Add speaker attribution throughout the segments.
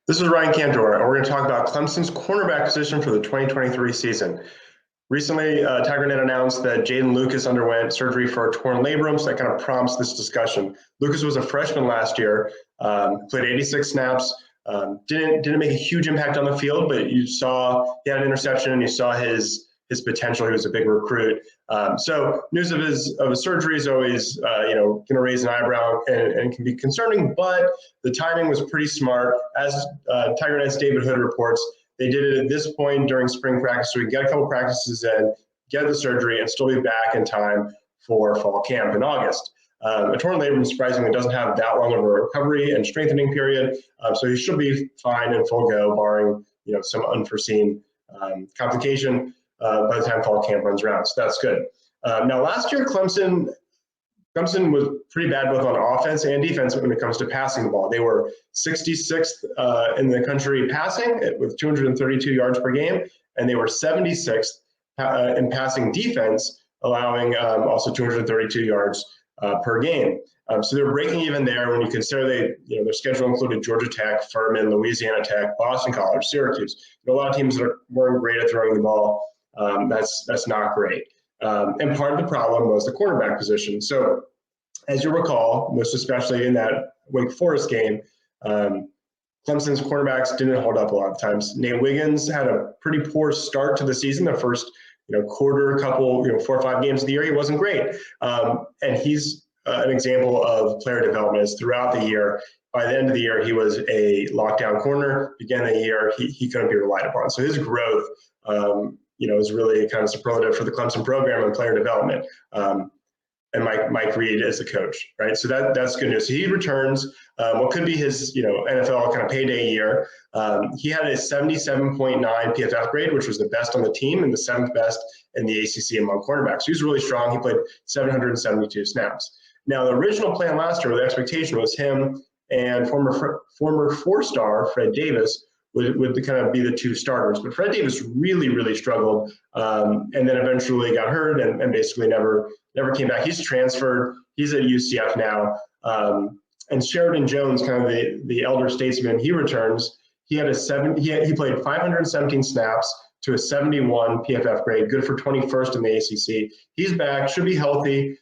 Speaker 1: This is Ryan Cantor, and we're going to talk about Clemson's cornerback position for the 2023 season. Recently, TigerNet announced that Jaedyn Lukus underwent surgery for a torn labrum, so that kind of prompts this discussion. Lukus was a freshman last year, played 86 snaps, didn't make a huge impact on the field, but you saw he had an interception, and you saw his potential. He was a big recruit. So news of his surgery is always, going to raise an eyebrow and can be concerning, but the timing was pretty smart. As TigerNet's David Hood reports, they did it at this point during spring practice, so we can get a couple practices in, get the surgery, and still be back in time for fall camp in August. A torn labrum, surprisingly, doesn't have that long of a recovery and strengthening period, so he should be fine and full go, barring some unforeseen complication by the time fall camp runs around. So that's good. Now, last year, Clemson was pretty bad both on offense and defense when it comes to passing the ball. They were 66th in the country passing with 232 yards per game, and they were 76th in passing defense, allowing also 232 yards per game. So they're breaking even there when you consider their schedule included Georgia Tech, Furman, Louisiana Tech, Boston College, Syracuse. A lot of teams that weren't great at throwing the ball. That's not great. And part of the problem was the cornerback position. So as you recall, most especially in that Wake Forest game, Clemson's cornerbacks didn't hold up a lot of times. Nate Wiggins had a pretty poor start to the season. The first quarter, 4 or 5 games of the year, he wasn't great. And he's an example of player development. Is throughout the year, by the end of the year, he was a lockdown corner. Beginning of the year, he couldn't be relied upon. So his growth is really kind of superlative for the Clemson program and player development. And Mike Reed as the coach, right? So that's good news. So he returns what could be his NFL kind of payday year. He had a 77.9 PFF grade, which was the best on the team and the 7th best in the ACC among cornerbacks. He was really strong. He played 772 snaps. Now, the original plan last year, the expectation was him and former 4-star Fred Davis would kind of be the 2 starters. But Fred Davis really, really struggled and then eventually got hurt and basically never came back. He's transferred. He's at UCF now. And Sheridan Jones, kind of the elder statesman, he returns. He played 517 snaps to a 71 PFF grade, good for 21st in the ACC. He's back, should be healthy.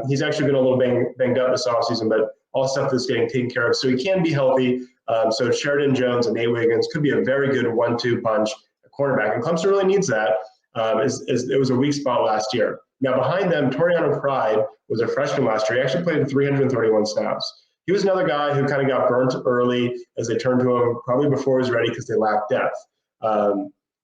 Speaker 1: He's actually been a little banged up this offseason, but all stuff is getting taken care of. So he can be healthy. So Sheridan Jones and Nate Wiggins could be a very good 1-2 punch at cornerback. And Clemson really needs that. It was a weak spot last year. Now behind them, Toriano Pride was a freshman last year. He actually played 331 snaps. He was another guy who kind of got burnt early as they turned to him, probably before he was ready because they lacked depth.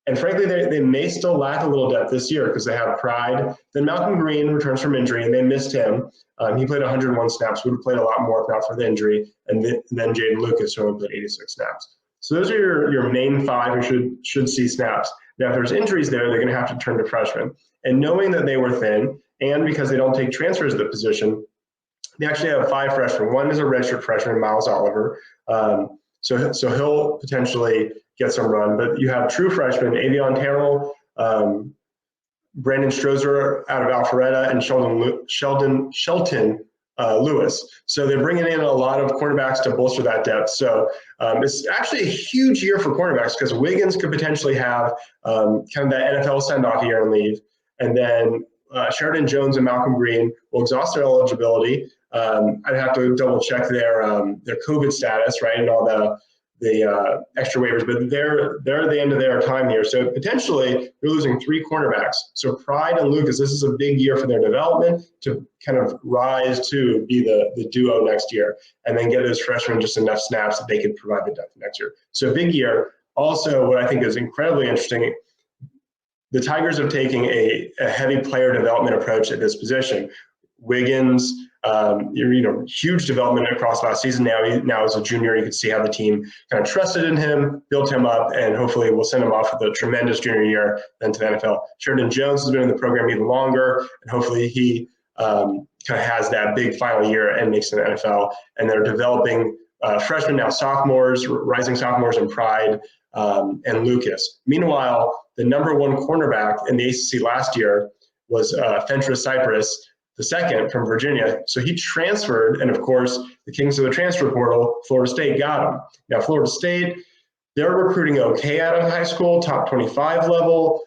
Speaker 1: And frankly, they may still lack a little depth this year because they have Pride. Then Malcolm Greene returns from injury, and they missed him. He played 101 snaps. Would have played a lot more if not for the injury. And then Jaedyn Lukus, who only played 86 snaps. So those are your main 5 who should see snaps. Now, if there's injuries there, they're going to have to turn to freshmen. And knowing that they were thin, and because they don't take transfers at the position, they actually have 5 freshmen. One is a redshirt freshman, Myles Oliver. So he'll potentially get some run. But you have true freshmen, Avion Terrell, Brandon Strozer out of Alpharetta, and Shelton Lewis. So they're bringing in a lot of cornerbacks to bolster that depth. So it's actually a huge year for cornerbacks because Wiggins could potentially have kind of that NFL send-off year and leave. And then Sheridan Jones and Malcolm Greene will exhaust their eligibility. I'd have to double check their COVID status, right, and all the extra waivers, but they're at the end of their time here. So potentially you're losing 3 cornerbacks. So Pride and Lukus, this is a big year for their development to kind of rise to be the duo next year, and then get those freshmen just enough snaps that they could provide the depth next year. So big year. Also, what I think is incredibly interesting, the Tigers are taking a heavy player development approach at this position. Wiggins, huge development across last season. Now as a junior, you can see how the team kind of trusted in him, built him up, and hopefully will send him off with a tremendous junior year then to the NFL. Sheridan Jones has been in the program even longer, and hopefully he kind of has that big final year and makes it in the NFL. And they're developing freshmen, now sophomores, rising sophomores in Pride and Lukus. Meanwhile, the number 1 cornerback in the ACC last year was Fentress Cypress, the second from Virginia. So he transferred, and of course, the kings of the transfer portal, Florida State got him. Now, Florida State they're recruiting okay out of high school, top 25 level,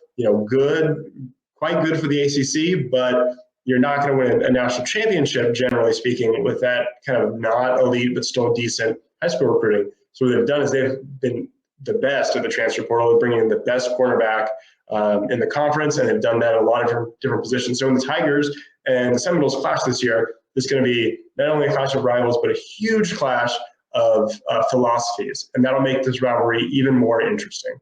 Speaker 1: good, quite good for the ACC, but you're not going to win a national championship, generally speaking, with that kind of not elite but still decent high school recruiting. So what they've done is they've been the best at the transfer portal, bringing in the best cornerback in the conference, and they've done that in a lot of different positions. So in the Tigers and the Seminoles clash this year, there's going to be not only a clash of rivals, but a huge clash of philosophies, and that'll make this rivalry even more interesting.